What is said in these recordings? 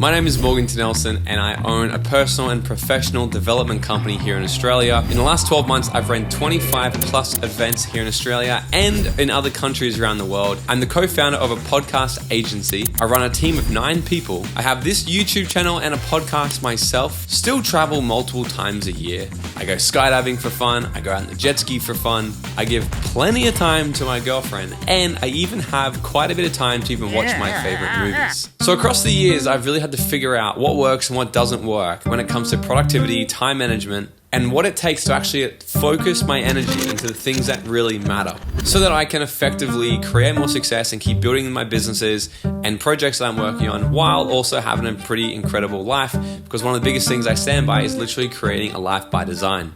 My name is Morgan Nelson and I own a personal and professional development company here in Australia. In the last 12 months, I've run 25 plus events here in Australia and in other countries around the world. I'm the co-founder of a podcast agency. I run a team of 9 people. I have this YouTube channel and a podcast myself. Still travel multiple times a year. I go skydiving for fun. I go out on the jet ski for fun. I give plenty of time to my girlfriend, and I even have quite a bit of time to even watch my favorite movies. So across the years, I've really had to figure out what works and what doesn't work when it comes to productivity, time management, and what it takes to actually focus my energy into the things that really matter so that I can effectively create more success and keep building my businesses and projects that I'm working on while also having a pretty incredible life, because one of the biggest things I stand by is literally creating a life by design.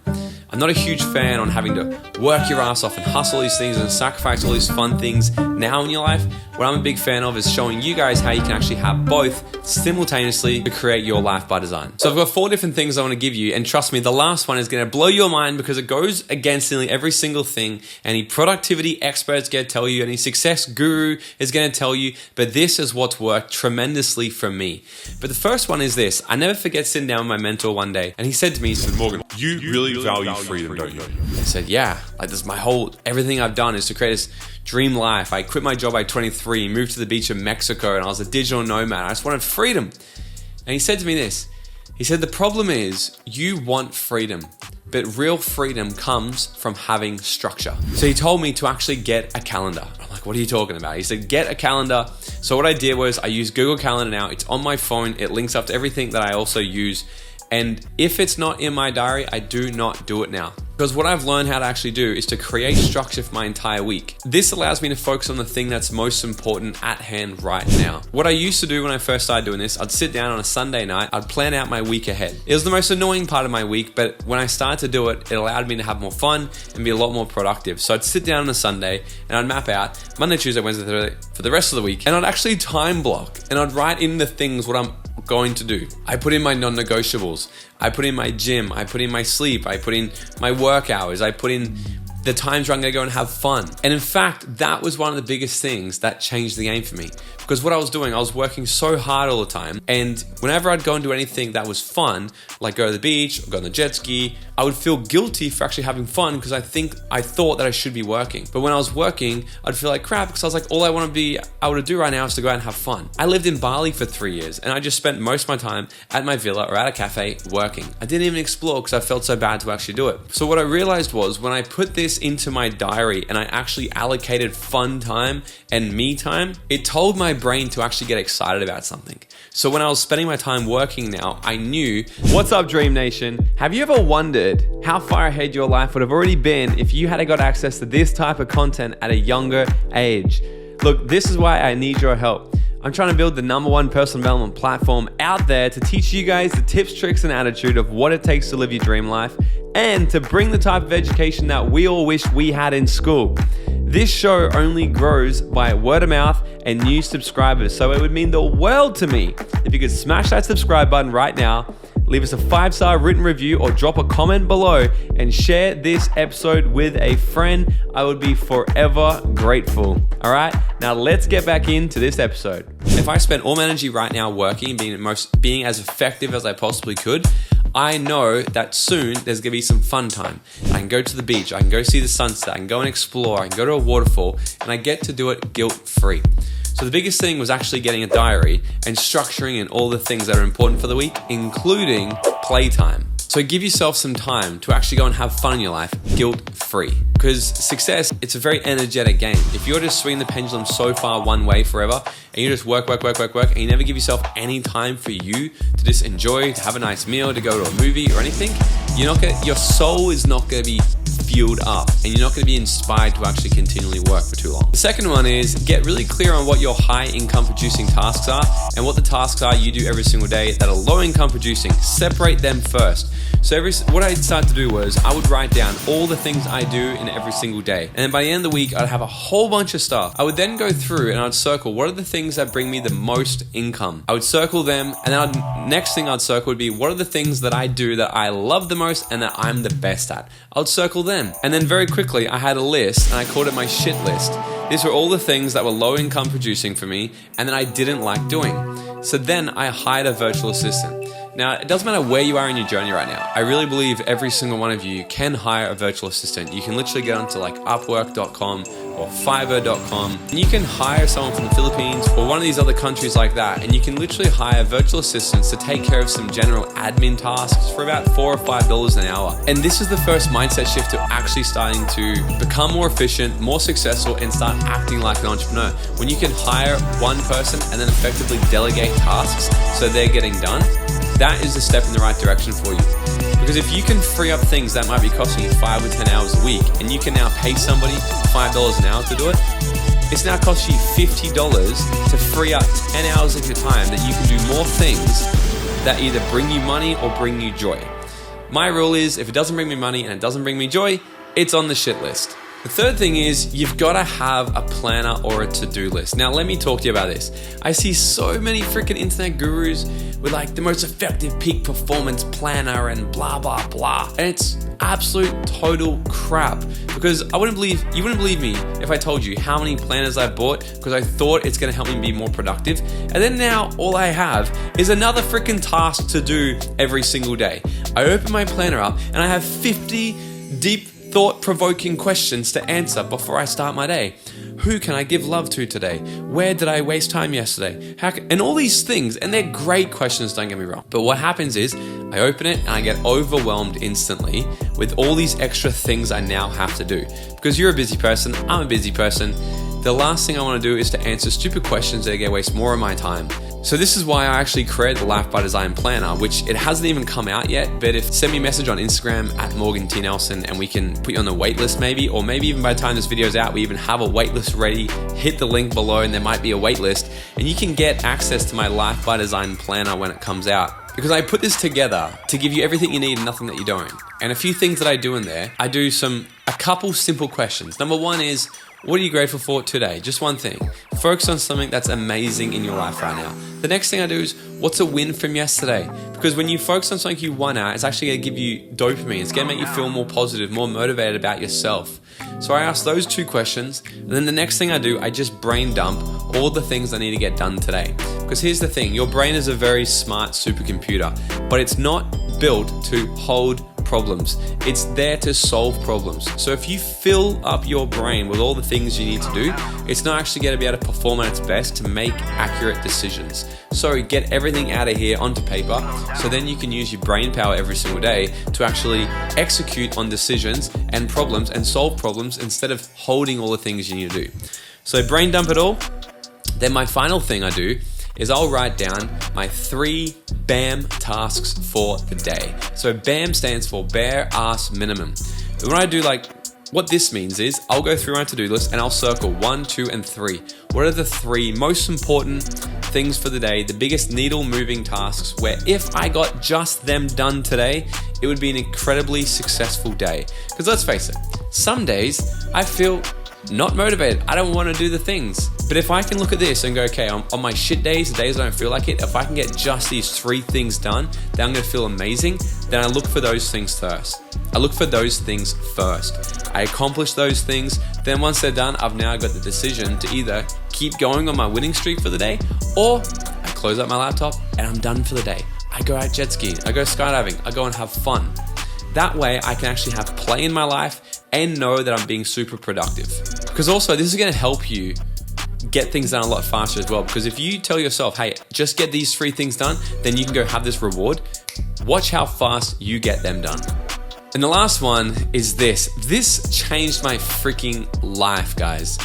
I'm not a huge fan on having to work your ass off and hustle these things and sacrifice all these fun things now in your life. What I'm a big fan of is showing you guys how you can actually have both simultaneously to create your life by design. So I've got 4 different things I want to give you, and trust me, the last one is going to blow your mind because it goes against nearly every single thing any productivity expert's going to tell you, any success guru is going to tell you, but this is what's worked tremendously for me. But the first one is this. I never forget sitting down with my mentor one day, and he said to me, he said, "Morgan, You really value freedom, don't you?" I said, yeah, like this, everything I've done is to create this dream life. I quit my job at 23, moved to the beach of Mexico, and I was a digital nomad. I just wanted freedom. And he said to me this, he said, the problem is you want freedom, but real freedom comes from having structure. So he told me to actually get a calendar. I'm like, what are you talking about? He said, get a calendar. So what I did was I use Google Calendar now. It's on my phone. It links up to everything that I also use. And if it's not in my diary, I do not do it now. Because what I've learned how to actually do is to create structure for my entire week. This allows me to focus on the thing that's most important at hand right now. What I used to do when I first started doing this, I'd sit down on a Sunday night, I'd plan out my week ahead. It was the most annoying part of my week, but when I started to do it, it allowed me to have more fun and be a lot more productive. So I'd sit down on a Sunday and I'd map out Monday, Tuesday, Wednesday, Thursday for the rest of the week. And I'd actually time block and I'd write in the things what I'm going to do. I put in my non-negotiables. I put in my gym. I put in my sleep. I put in my work hours. I put in the times where I'm going to go and have fun. And in fact, that was one of the biggest things that changed the game for me. Because what I was doing, I was working so hard all the time. And whenever I'd go and do anything that was fun, like go to the beach or go on the jet ski, I would feel guilty for actually having fun because I thought that I should be working. But when I was working, I'd feel like crap because I was like, all I want to be able to do right now is to go out and have fun. I lived in Bali for 3 years and I just spent most of my time at my villa or at a cafe working. I didn't even explore because I felt so bad to actually do it. So what I realized was when I put this into my diary and I actually allocated fun time and me time, it told my brain to actually get excited about something. So when I was spending my time working now, I knew, what's up Dream Nation? Have you ever wondered how far ahead your life would have already been if you had got access to this type of content at a younger age? Look, this is why I need your help. I'm trying to build the #1 personal development platform out there to teach you guys the tips, tricks, and attitude of what it takes to live your dream life and to bring the type of education that we all wish we had in school. This show only grows by word of mouth and new subscribers, so it would mean the world to me if you could smash that subscribe button right now, leave us a 5-star written review or drop a comment below and share this episode with a friend. I would be forever grateful. All right, now let's get back into this episode. If I spend all my energy right now working, being as effective as I possibly could, I know that soon there's gonna be some fun time. I can go to the beach, I can go see the sunset, I can go and explore, I can go to a waterfall, and I get to do it guilt-free. So the biggest thing was actually getting a diary and structuring in all the things that are important for the week, including playtime. So give yourself some time to actually go and have fun in your life, guilt-free. Because success, it's a very energetic game. If you're just swinging the pendulum so far one way forever, and you just work, and you never give yourself any time for you to just enjoy, to have a nice meal, to go to a movie or anything, your soul is not gonna be fueled up and you're not going to be inspired to actually continually work for too long. The second one is get really clear on what your high income producing tasks are and what the tasks are you do every single day that are low income producing. Separate them first. So what I started to do was I would write down all the things I do in every single day. And then by the end of the week, I'd have a whole bunch of stuff. I would then go through and I'd circle what are the things that bring me the most income. I would circle them, and then next thing I'd circle would be what are the things that I do that I love the most and that I'm the best at. I'd circle them. And then very quickly I had a list and I called it my shit list. These were all the things that were low income producing for me and that I didn't like doing. So then I hired a virtual assistant. Now, it doesn't matter where you are in your journey right now. I really believe every single one of you can hire a virtual assistant. You can literally get onto like Upwork.com or Fiverr.com, and you can hire someone from the Philippines or one of these other countries like that, and you can literally hire virtual assistants to take care of some general admin tasks for about $4 or $5 an hour. And this is the first mindset shift to actually starting to become more efficient, more successful, and start acting like an entrepreneur. When you can hire one person and then effectively delegate tasks so they're getting done, that is a step in the right direction for you. Because if you can free up things that might be costing you 5 or 10 hours a week, and you can now pay somebody $5 an hour to do it, it's now cost you $50 to free up 10 hours of your time that you can do more things that either bring you money or bring you joy. My rule is, if it doesn't bring me money and it doesn't bring me joy, it's on the shit list. The third thing is you've got to have a planner or a to-do list. Now, let me talk to you about this. I see so many freaking internet gurus with like the most effective peak performance planner and blah, blah, blah. And it's absolute total crap, because you wouldn't believe me if I told you how many planners I bought because I thought it's going to help me be more productive. And then now all I have is another freaking task to do every single day. I open my planner up and I have 50 deep thought-provoking questions to answer before I start my day. Who can I give love to today? Where did I waste time yesterday? And all these things, and they're great questions, don't get me wrong. But what happens is I open it and I get overwhelmed instantly with all these extra things I now have to do. Because you're a busy person, I'm a busy person. The last thing I want to do is to answer stupid questions that are going to waste more of my time. So this is why I actually created the Life by Design Planner, which it hasn't even come out yet, but send me a message on Instagram at Morgan T. Nelson and we can put you on the wait list maybe, or maybe even by the time this video is out, we even have a wait list ready. Hit the link below and there might be a wait list, and you can get access to my Life by Design Planner when it comes out. Because I put this together to give you everything you need and nothing that you don't. And a few things that I do in there, I do a couple simple questions. Number one is, what are you grateful for today? Just one thing. Focus on something that's amazing in your life right now. The next thing I do is, what's a win from yesterday? Because when you focus on something you won at, it's actually going to give you dopamine. It's going to make you feel more positive, more motivated about yourself. So I ask those two questions, and then the next thing I do, I just brain dump all the things I need to get done today. Because here's the thing, your brain is a very smart supercomputer, but it's not built to hold problems. It's there to solve problems. So if you fill up your brain with all the things you need to do, it's not actually going to be able to perform at its best to make accurate decisions. So get everything out of here onto paper, so then you can use your brain power every single day to actually execute on decisions and problems and solve problems instead of holding all the things you need to do. So brain dump it all. Then my final thing I do is I'll write down my 3 BAM tasks for the day. So BAM stands for bare ass minimum. When I do what this means is I'll go through my to-do list and I'll circle 1, 2, and 3. What are the 3 most important things for the day, the biggest needle moving tasks where if I got just them done today, it would be an incredibly successful day. Because let's face it, some days I feel not motivated. I don't want to do the things. But if I can look at this and go, okay, on my shit days, the days I don't feel like it, if I can get just these 3 things done, then I'm going to feel amazing. Then I look for those things first. I accomplish those things. Then once they're done, I've now got the decision to either keep going on my winning streak for the day, or I close up my laptop and I'm done for the day. I go out jet skiing, I go skydiving, I go and have fun. That way I can actually have play in my life and know that I'm being super productive. Because also this is going to help you get things done a lot faster as well. Because if you tell yourself, hey, just get these 3 things done, then you can go have this reward. Watch how fast you get them done. And the last one is this. This changed my freaking life, guys.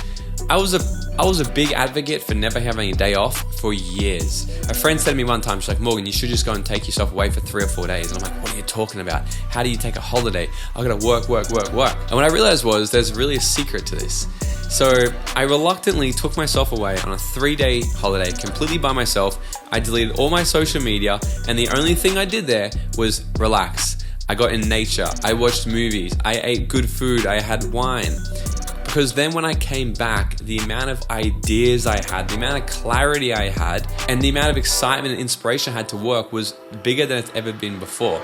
I was a big advocate for never having a day off for years. A friend said to me one time, she's like, Morgan, you should just go and take yourself away for 3 or 4 days. And I'm like, what are you talking about? How do you take a holiday? I gotta work. And what I realized was there's really a secret to this. So I reluctantly took myself away on a 3-day holiday completely by myself. I deleted all my social media, and the only thing I did there was relax. I got in nature, I watched movies, I ate good food, I had wine. Because then when I came back, the amount of ideas I had, the amount of clarity I had, and the amount of excitement and inspiration I had to work was bigger than it's ever been before.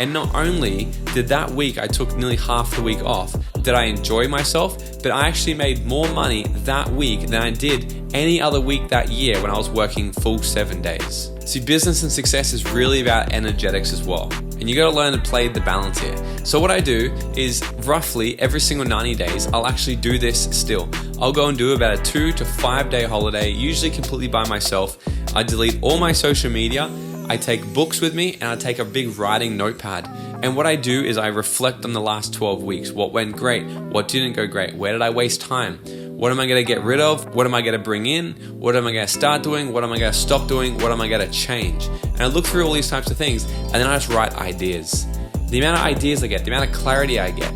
And not only did that week, I took nearly half the week off, did I enjoy myself, but I actually made more money that week than I did any other week that year when I was working full 7 days. See, business and success is really about energetics as well. And you gotta learn to play the balance here. So what I do is roughly every single 90 days, I'll actually do this still. I'll go and do about a 2 to 5 day holiday, usually completely by myself. I delete all my social media. I take books with me and I take a big writing notepad. And what I do is I reflect on the last 12 weeks. What went great? What didn't go great? Where did I waste time? What am I gonna get rid of? What am I gonna bring in? What am I gonna start doing? What am I gonna stop doing? What am I gonna change? And I look through all these types of things and then I just write ideas. The amount of ideas I get, the amount of clarity I get.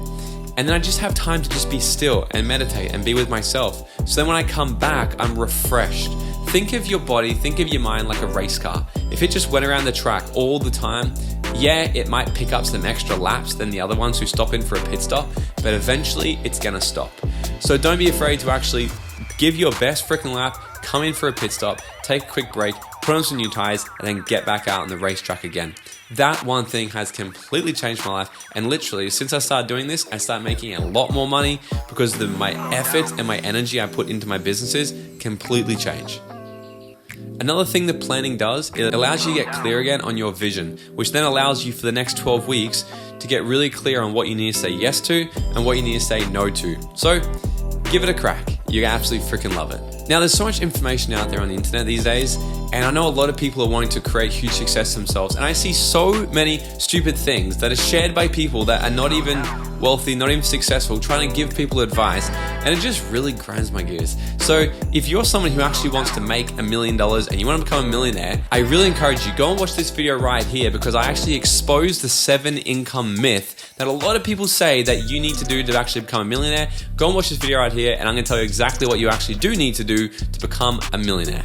And then I just have time to just be still and meditate and be with myself. So then when I come back, I'm refreshed. Think of your body, think of your mind like a race car. If it just went around the track all the time, yeah, it might pick up some extra laps than the other ones who stop in for a pit stop, but eventually it's gonna stop. So don't be afraid to actually give your best freaking lap, come in for a pit stop, take a quick break, put on some new tires, and then get back out on the racetrack again. That one thing has completely changed my life, and literally since I started doing this, I started making a lot more money because my efforts and my energy I put into my businesses completely changed. Another thing that planning does, it allows you to get clear again on your vision, which then allows you for the next 12 weeks to get really clear on what you need to say yes to and what you need to say no to. So give it a crack. You absolutely freaking love it. Now, there's so much information out there on the internet these days, and I know a lot of people are wanting to create huge success themselves, and I see so many stupid things that are shared by people that are not even wealthy, not even successful, trying to give people advice, and it just really grinds my gears. So if you're someone who actually wants to make $1 million and you want to become a millionaire, I really encourage you, go and watch this video right here, because I actually expose the 7 income myth that a lot of people say that you need to do to actually become a millionaire. Go and watch this video right here, and I'm going to tell you exactly what you actually do need to do to become a millionaire.